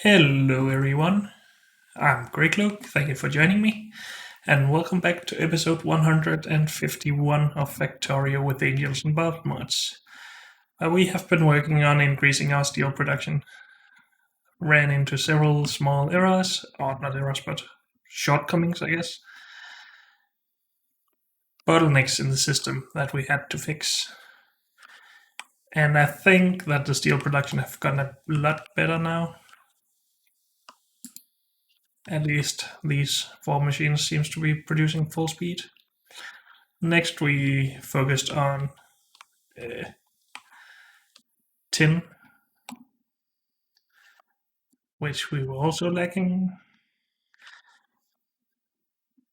Hello, everyone. I'm Greg Luke. Thank you for joining me, and welcome back to episode 151 of Factorio with Angels and Bob mods. We have been working on increasing our steel production. Ran into several small errors, or not errors, but shortcomings, I guess. Bottlenecks in the system that we had to fix. And I think that the steel production have gotten a lot better now. At least these four machines seems to be producing full speed. Next, we focused on tin, which we were also lacking.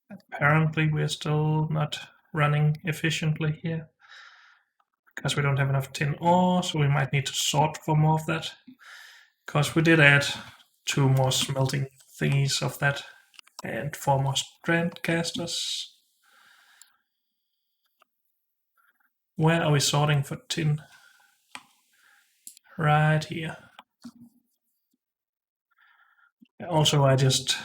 Apparently, we're still not running efficiently here because we don't have enough tin ore, so we might need to sort for more of that. Because we did add 2 more smelting thingies of that and 4 more strand casters. Where are we sorting for tin? Right here. Also, I just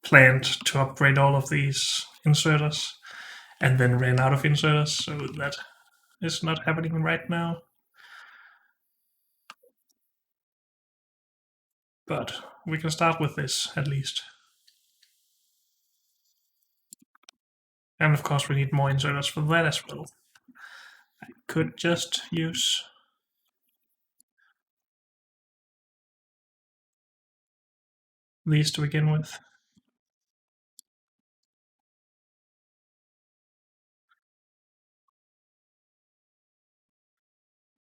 planned to upgrade all of these inserters and then ran out of inserters, so that is not happening right now. But we can start with this at least. And of course we need more inserters for that as well. I could just use these to begin with.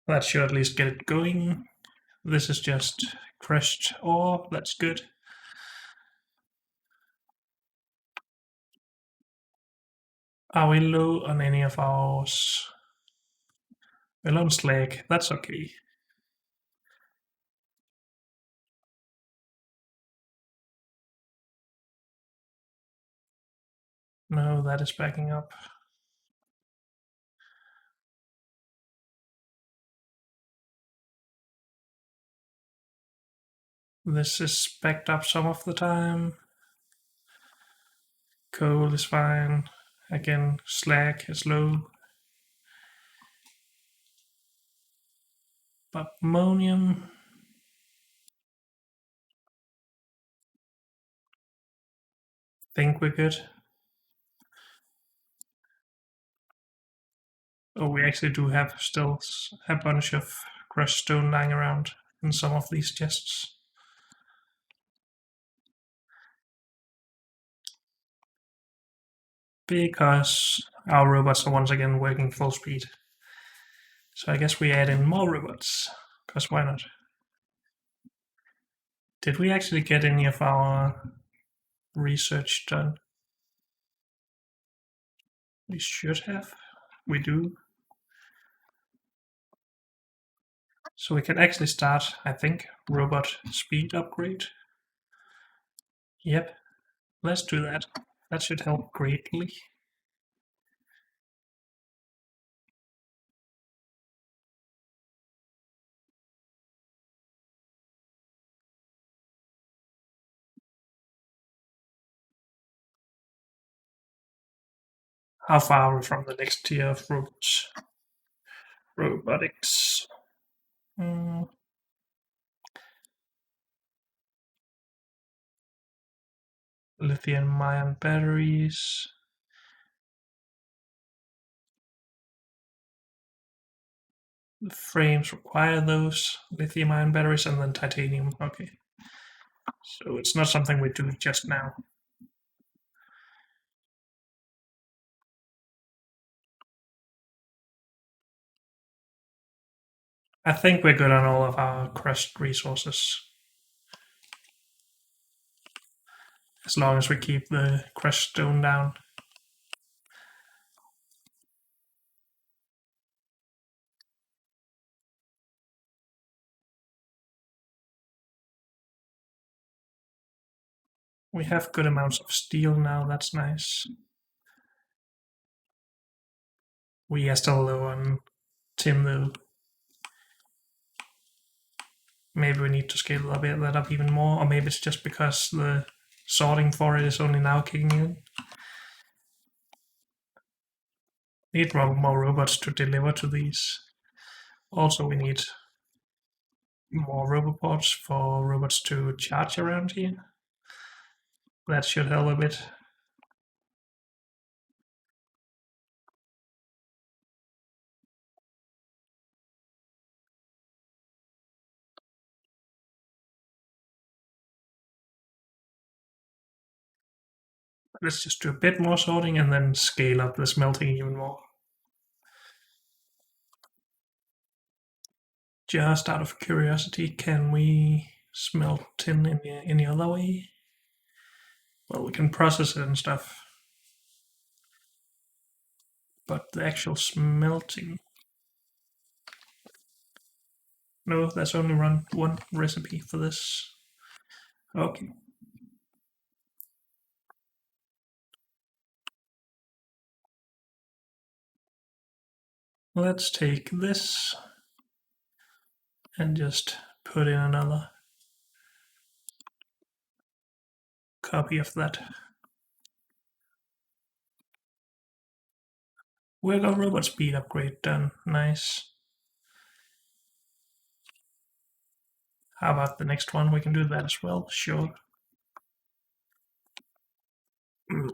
That should at least get it going. This is just crushed ore, that's good. Are we low on any of ours? We're low on slag, that's okay. No, that is backing up. This is backed up some of the time. Coal is fine. Again, slag is low. But ammonium. Think we're good. Oh, we actually do have still a bunch of crushed stone lying around in some of these chests. Because our robots are once again working full speed. So I guess we add in more robots, because why not? Did we actually get any of our research done? We should have. We do. So we can actually start, I think, robot speed upgrade. Yep, let's do that. That should help greatly. How far are we from the next tier of robots? Robotics. Lithium-ion batteries. The frames require those lithium-ion batteries and then titanium. Okay. So it's not something we do just now. I think we're good on all of our crushed resources. As long as we keep the crushed stone down. We have good amounts of steel now, that's nice. We are still low on tin though. Maybe we need to scale that up even more, or maybe it's just because the sorting for it is only now kicking in. Need more robots to deliver to these. Also, we need more robots for robots to charge around here. That should help a bit. Let's just do a bit more sorting and then scale up the smelting even more. Just out of curiosity, can we smelt tin in any other way? Well, we can process it and stuff. But the actual smelting... No, there's only one recipe for this. Okay. Let's take this and just put in another copy of that. We got robot speed upgrade done. Nice. How about the next one? We can do that as well. Sure.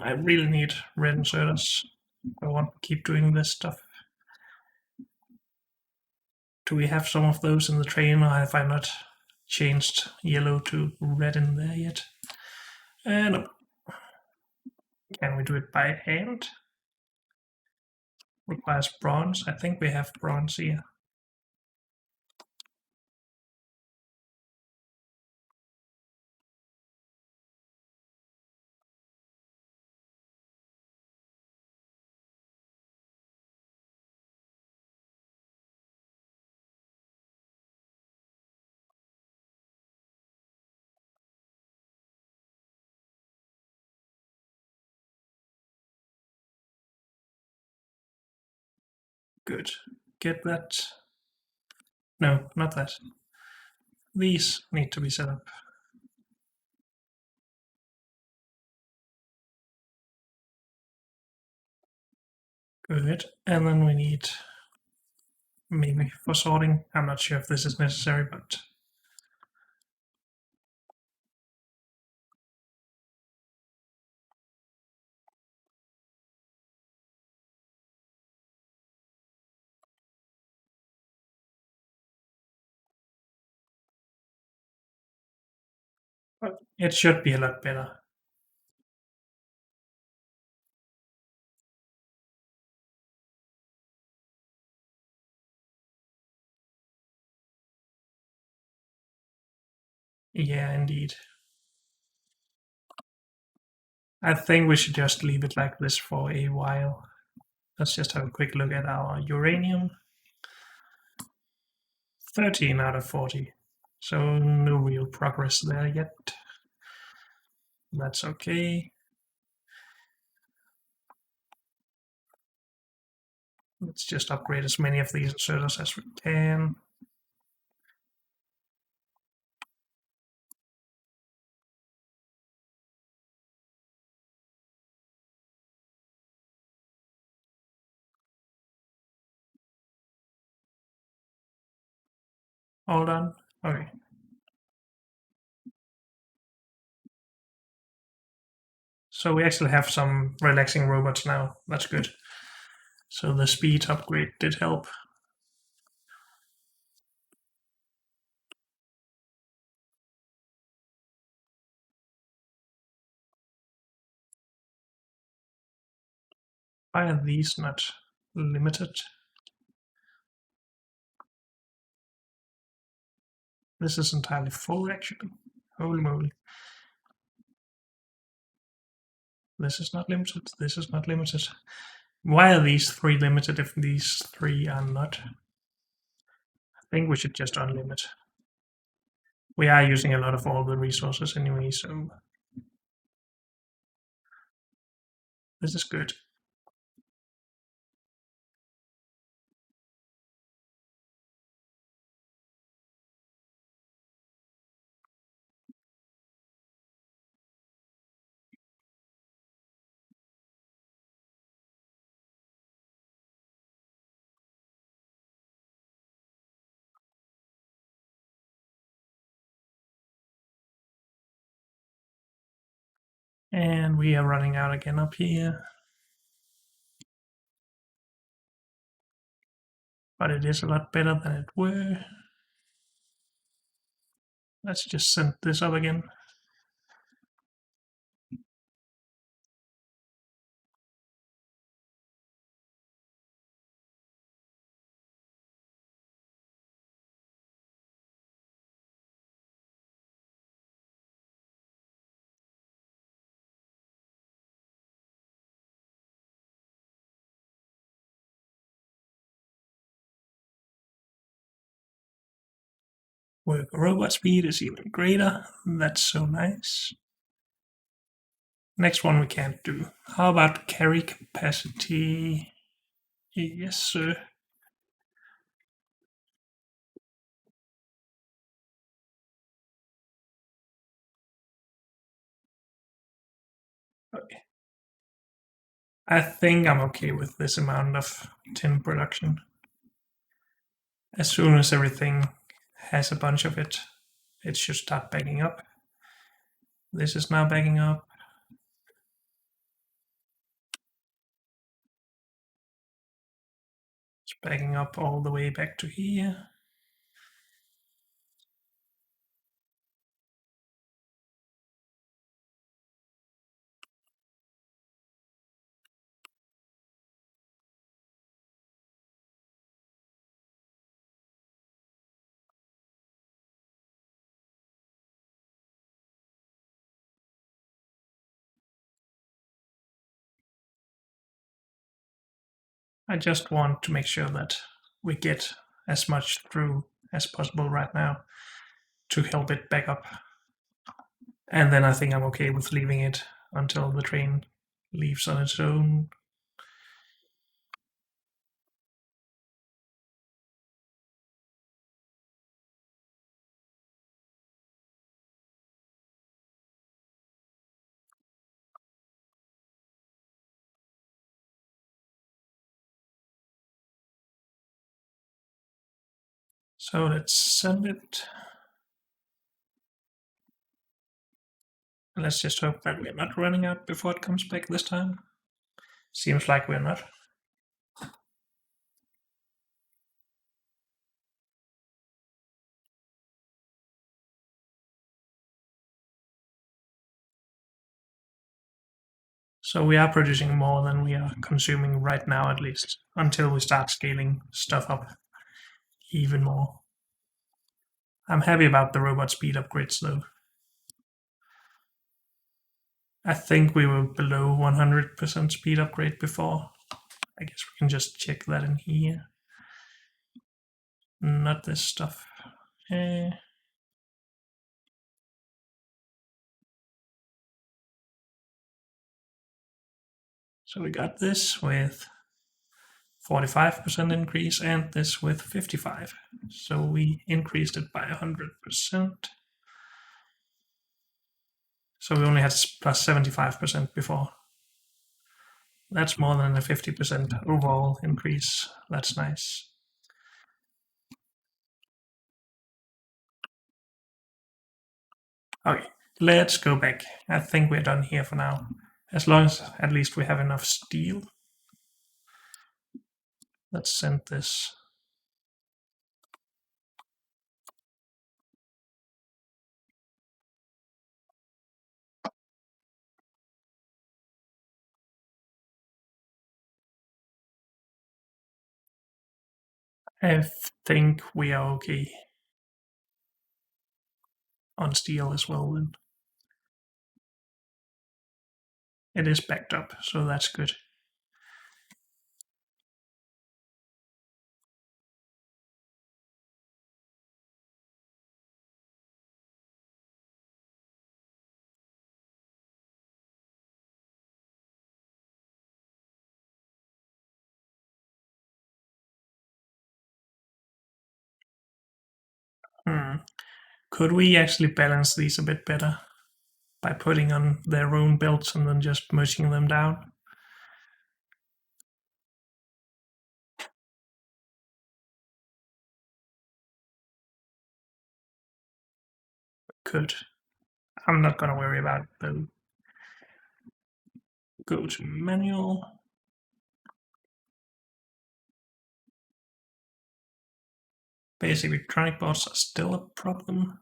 I really need red inserters. I want to keep doing this stuff. Do we have some of those in the train, or have I not changed yellow to red in there yet? No. Can we do it by hand? Requires bronze. I think we have bronze here. Good. Get that. No, not that. These need to be set up. Good. And then we need, maybe for sorting, I'm not sure if this is necessary, but it should be a lot better. Yeah, indeed. I think we should just leave it like this for a while. Let's just have a quick look at our uranium. 13 out of 40. So no real progress there yet. That's okay. Let's just upgrade as many of these inserters as we can. All done? Okay. So we actually have some relaxing robots now. That's good. So the speed upgrade did help. Why are these not limited? This is entirely full actually. Holy moly. This is not limited. This is not limited. Why are these three limited if these three are not? I think we should just unlimit. We are using a lot of all the resources anyway, so this is good. And we are running out again up here. But it is a lot better than it were. Let's just send this up again. Work robot speed is even greater. That's so nice. Next one we can't do. How about carry capacity? Yes, sir. Okay. I think I'm okay with this amount of tin production. As soon as everything has a bunch of it, it should start backing up. This is now backing up. It's backing up all the way back to here. I just want to make sure that we get as much through as possible right now to help it back up. And then I think I'm okay with leaving it until the train leaves on its own. So let's send it. Let's just hope that we're not running out before it comes back this time. Seems like we're not. So we are producing more than we are consuming right now, at least, until we start scaling stuff up even more. I'm happy about the robot speed upgrades though. I think we were below 100% speed upgrade before. I guess we can just check that in here. Not this stuff. So we got this with 45% increase and this with 55. So we increased it by 100%. So we only had plus 75% before. That's more than a 50% overall increase. That's nice. Okay, let's go back. I think we're done here for now. As long as at least we have enough steel. Let's send this. I think we are okay on steel as well then. It is backed up, so that's good. Could we actually balance these a bit better by putting on their own belts and then just merging them down? Could. I'm not gonna worry about it though. Go to manual. Basic electronic boards are still a problem.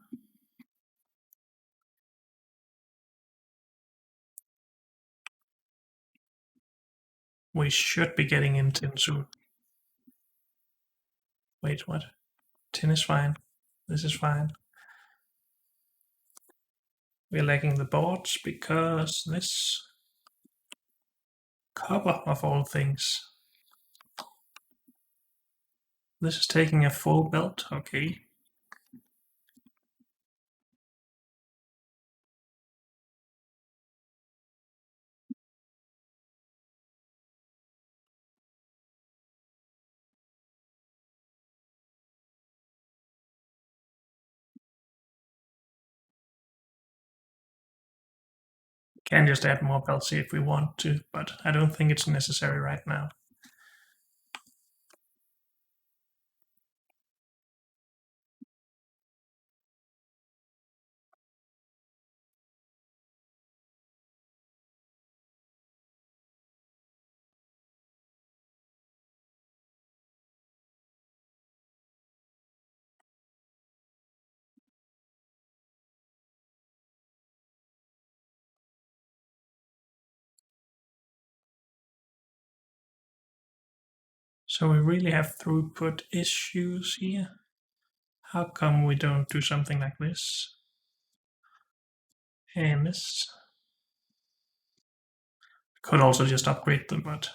We should be getting in tin soon. Wait, what? Tin is fine. This is fine. We're lacking the boards because this copper of all things. This is taking a full belt, okay. Can just add more belts if we want to, but I don't think it's necessary right now. So we really have throughput issues here. How come we don't do something like this? And this. Could also just upgrade them, but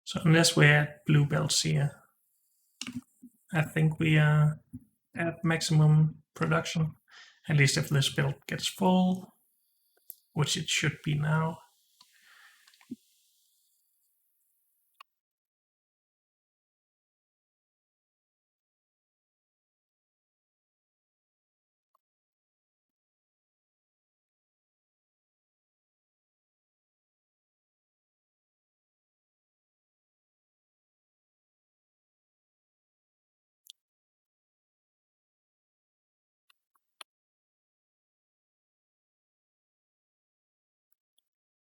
so unless we add blue belts here, I think we are at maximum production. At least if this build gets full, which it should be now.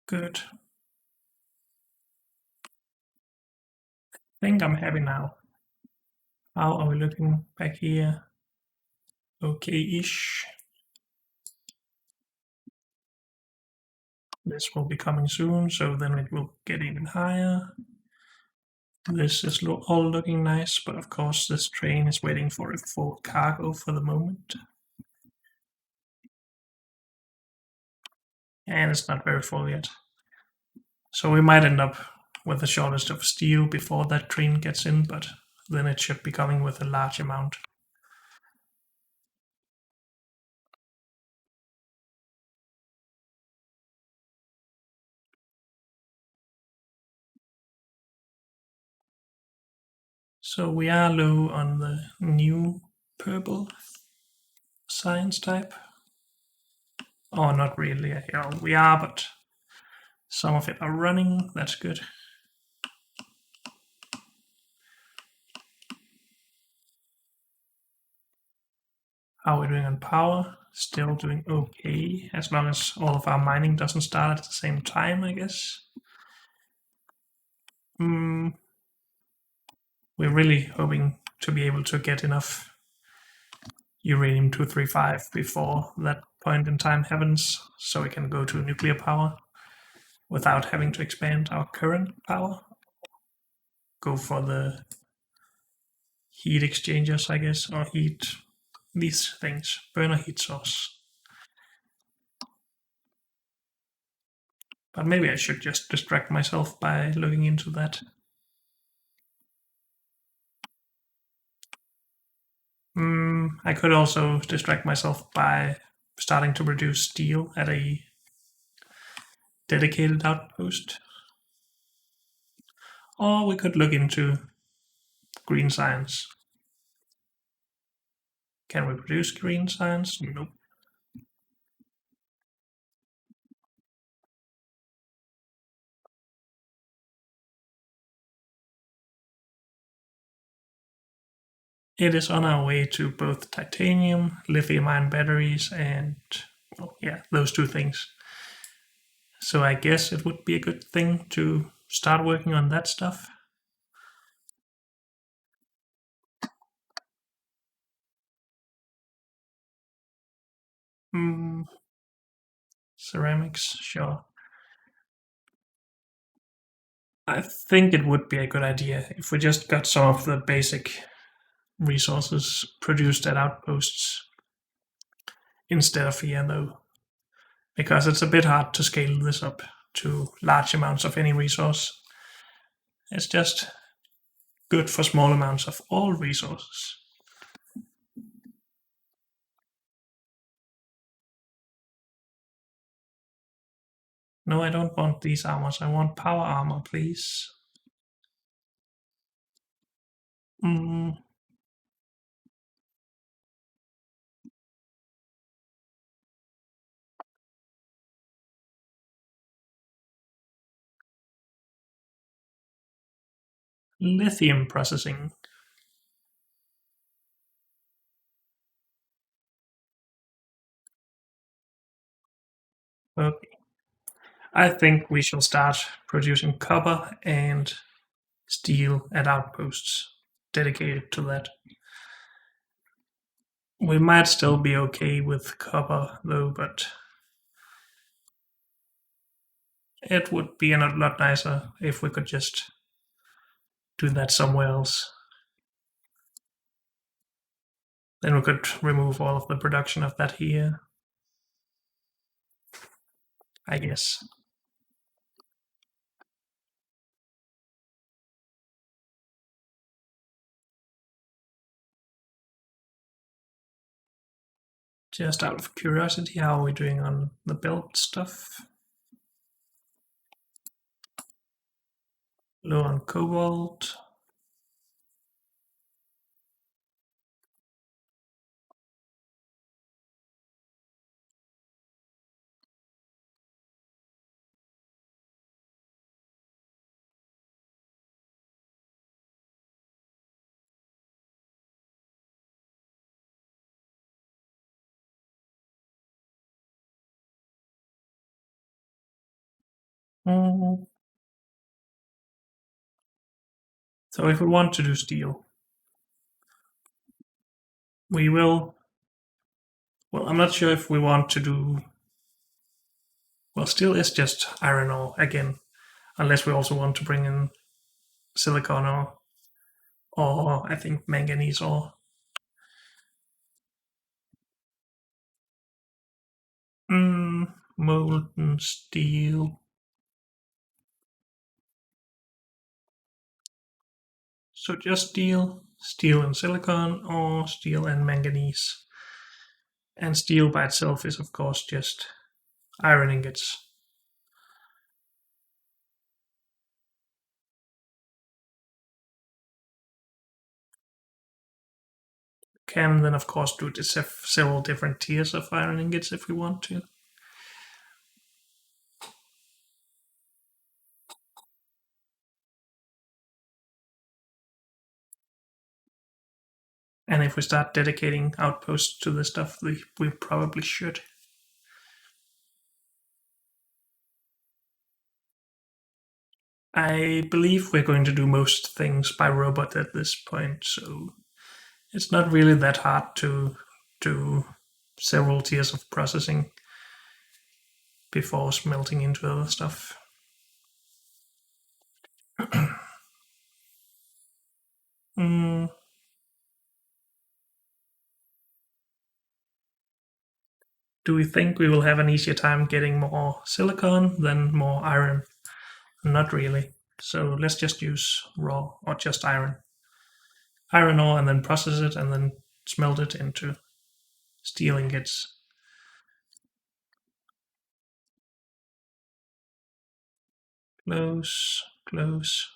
Good. I think I'm happy now. How are we looking back here? Okay-ish. This will be coming soon, so then it will get even higher. This is all looking nice, but of course this train is waiting for a full cargo for the moment. And it's not very full yet. So we might end up with a shortage of steel before that train gets in, but then it should be coming with a large amount. So we are low on the new purple science type. Oh, not really. We are, but some of it are running. That's good. How are we doing on power? Still doing okay, as long as all of our mining doesn't start at the same time, I guess. We're really hoping to be able to get enough uranium-235 before that point in time happens, so we can go to nuclear power without having to expand our current power. Go for the heat exchangers, I guess, or these things, burner heat source. But maybe I should just distract myself by looking into that. I could also distract myself by starting to produce steel at a dedicated outpost. Or we could look into green science. Can we produce green science? Nope. It is on our way to both titanium, lithium-ion batteries, and well, yeah, those two things. So I guess it would be a good thing to start working on that stuff. Mm, ceramics, sure. I think it would be a good idea if we just got some of the basic resources produced at outposts instead of here, though, because it's a bit hard to scale this up to large amounts of any resource. It's just good for small amounts of all resources. No, I don't want these armors. I want power armor, please. Mm, lithium processing. Okay. I think we shall start producing copper and steel at outposts dedicated to that. We might still be okay with copper though, but it would be a lot nicer if we could just do that somewhere else. Then we could remove all of the production of that here, I guess. Just out of curiosity, how are we doing on the belt stuff? Low on cobalt. Mm. So if we want to do steel, we will. Well, I'm not sure if we want to do. Well, steel is just iron ore again, unless we also want to bring in silicon ore, or I think manganese ore. Molten steel. So just steel, steel and silicon, or steel and manganese. And steel by itself is, of course, just iron ingots. Can then, of course, do several different tiers of iron ingots if we want to. And if we start dedicating outposts to this stuff, we probably should. I believe we're going to do most things by robot at this point, so it's not really that hard to do several tiers of processing before smelting into other stuff. Mm, do we think we will have an easier time getting more silicon than more iron? Not really. So let's just use raw or just iron. Iron ore and then process it and then smelt it into steel ingots. Close, close.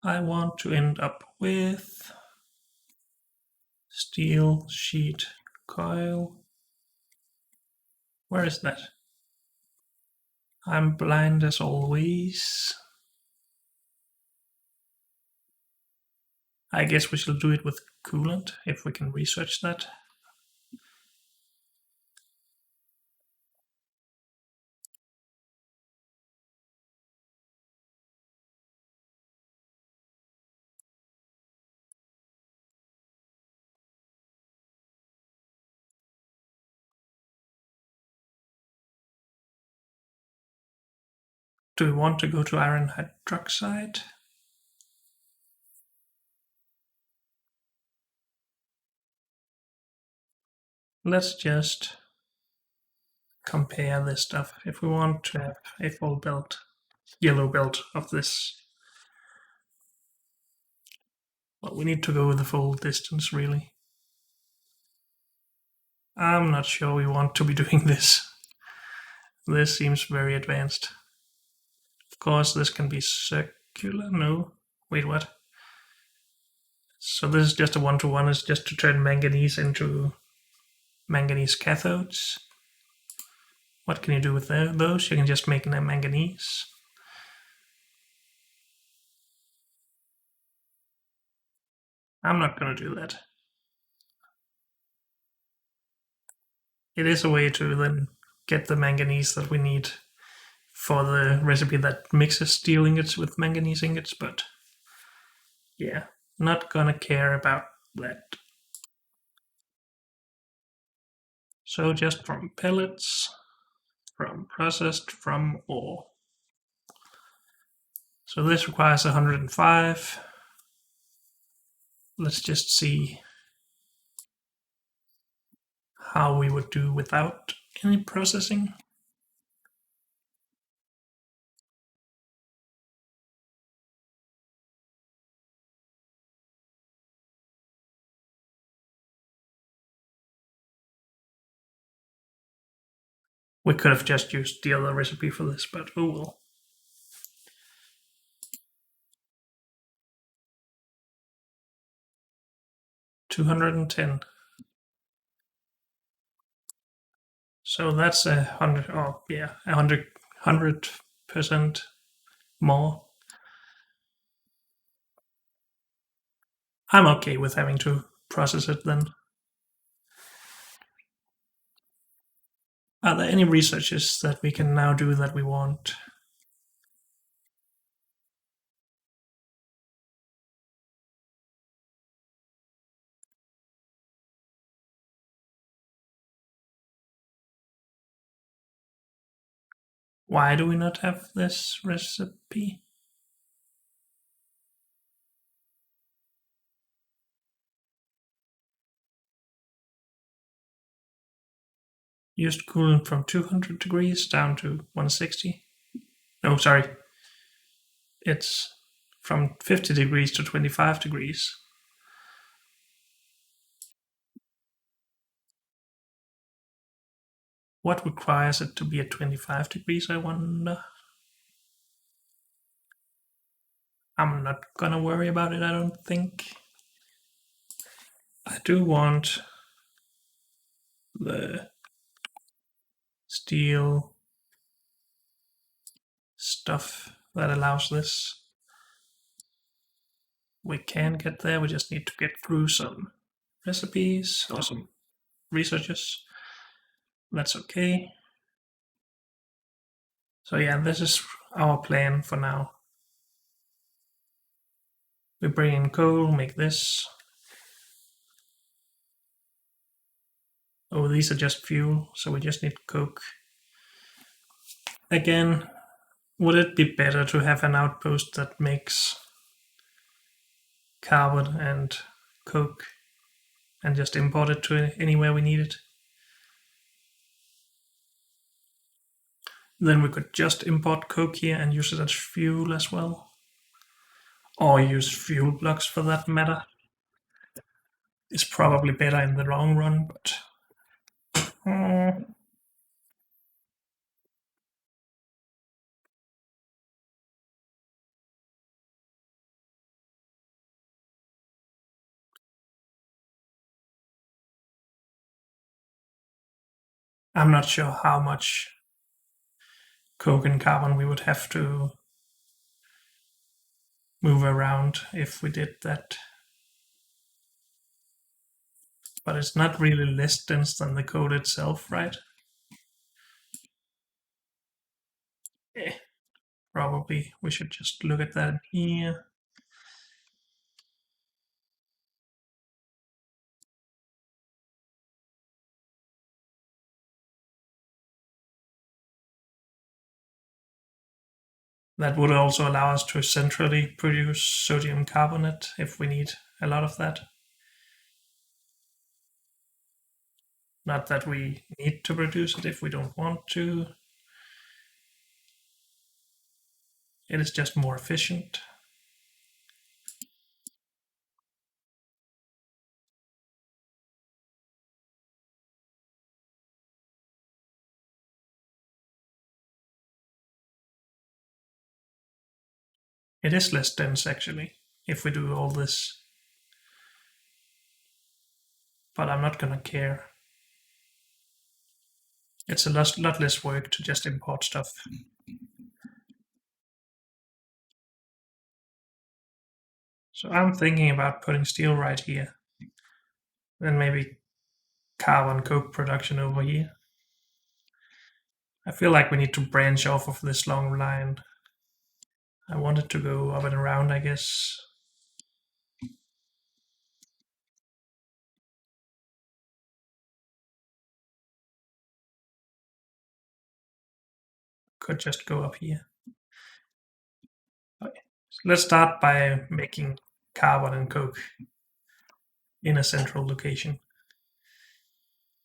I want to end up with steel sheet coil. Where is that? I'm blind as always. I guess we shall do it with coolant if we can research that. Do we want to go to iron hydroxide? Let's just compare this stuff. If we want to have a full belt, yellow belt of this, well, we need to go the full distance, really. I'm not sure we want to be doing this. This seems very advanced. Of course, this can be circular. No. Wait, what? So this is just a one-to-one. It's just to turn manganese into manganese cathodes. What can you do with those? You can just make them manganese. I'm not going to do that. It is a way to then get the manganese that we need for the recipe that mixes steel ingots with manganese ingots, but yeah, not gonna care about that. So just from pellets, from processed, from ore. So this requires 105. Let's just see how we would do without any processing. We could have just used the other recipe for this, but oh well. 210. So that's 100. Oh yeah, 100% more. I'm okay with having to process it then. Are there any researches that we can now do that we want? Why do we not have this recipe? Used coolant from 200 degrees down to 160. No, sorry. It's from 50 degrees to 25 degrees. What requires it to be at 25 degrees, I wonder? I'm not gonna worry about it, I don't think. I do want the steel stuff that allows this. We can get there, we just need to get through some recipes or some researches. That's okay. So yeah, this is our plan for now. We bring in coal, make this. Oh, these are just fuel, so we just need coke. Again, would it be better to have an outpost that makes carbon and coke and just import it to anywhere we need it? Then we could just import coke here and use it as fuel as well. Or use fuel blocks for that matter. It's probably better in the long run, but I'm not sure how much coke and carbon we would have to move around if we did that. But it's not really less dense than the code itself, right? Eh, probably we should just look at that here. That would also allow us to centrally produce sodium carbonate if we need a lot of that. Not that we need to produce it if we don't want to. It is just more efficient. It is less dense actually, if we do all this. But I'm not gonna care. It's a lot less work to just import stuff. So I'm thinking about putting steel right here. Then maybe carbon coke production over here. I feel like we need to branch off of this long line. I want it to go up and around, I guess. Could just go up here. Okay. So let's start by making carbon and coke in a central location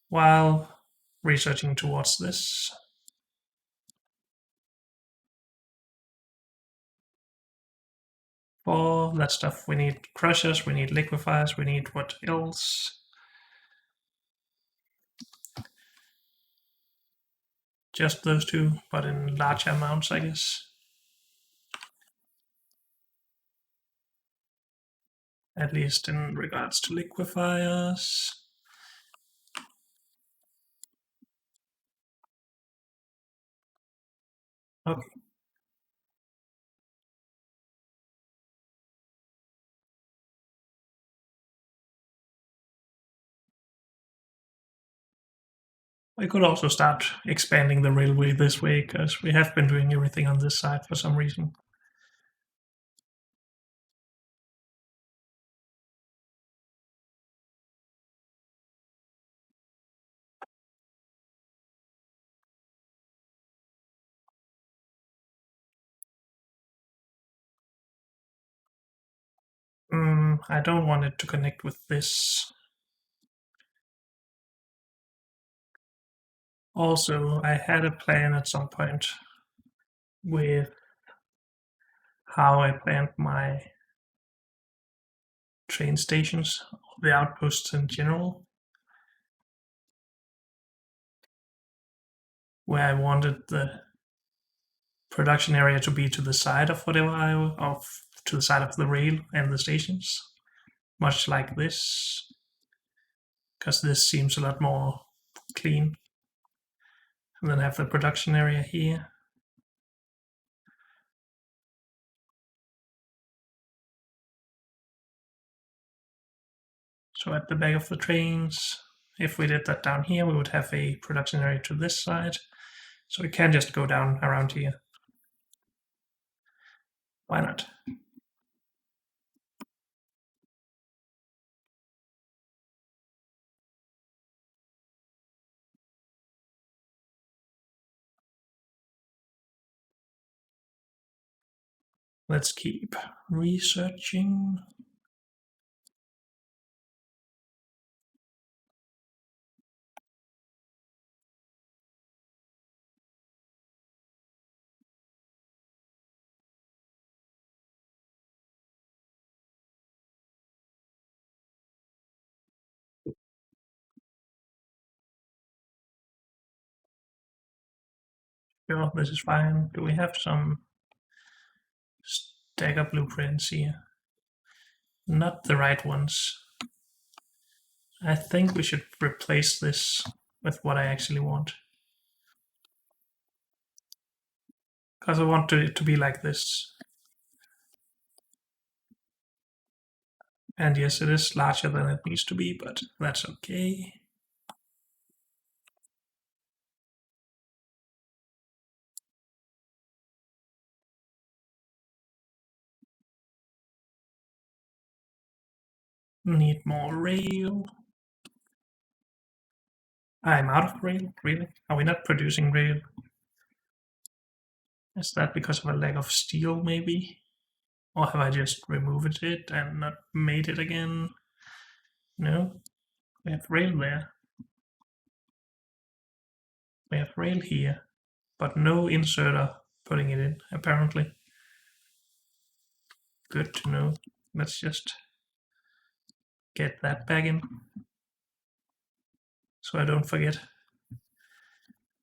while researching towards this. For that stuff, we need crushers, we need liquefiers, we need what else? Just those two, but in larger amounts, I guess. At least in regards to liquefiers. Okay. We could also start expanding the railway this way, because we have been doing everything on this side for some reason. I don't want it to connect with this. Also, I had a plan at some point with how I planned my train stations, the outposts in general, where I wanted the production area to be to the side of to the side of the rail and the stations, much like this, because this seems a lot more clean. And then have the production area here. So at the back of the trains, if we did that down here, we would have a production area to this side. So we can just go down around here. Why not? Let's keep researching. Sure, this is fine. Do we have some stagger blueprints here? Not the right ones. I think we should replace this with what I actually want. Because I want it to be like this. And yes, it is larger than it needs to be, but that's okay. Need more rail. I'm out of rail, really? Are we not producing rail? Is that because of a lack of steel, maybe? Or have I just removed it and not made it again? No, we have rail there. We have rail here, but no inserter putting it in, apparently. Good to know. Let's just get that back in so I don't forget.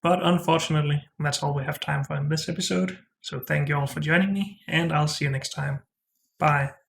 But unfortunately, that's all we have time for in this episode. So thank you all for joining me, and I'll see you next time. Bye.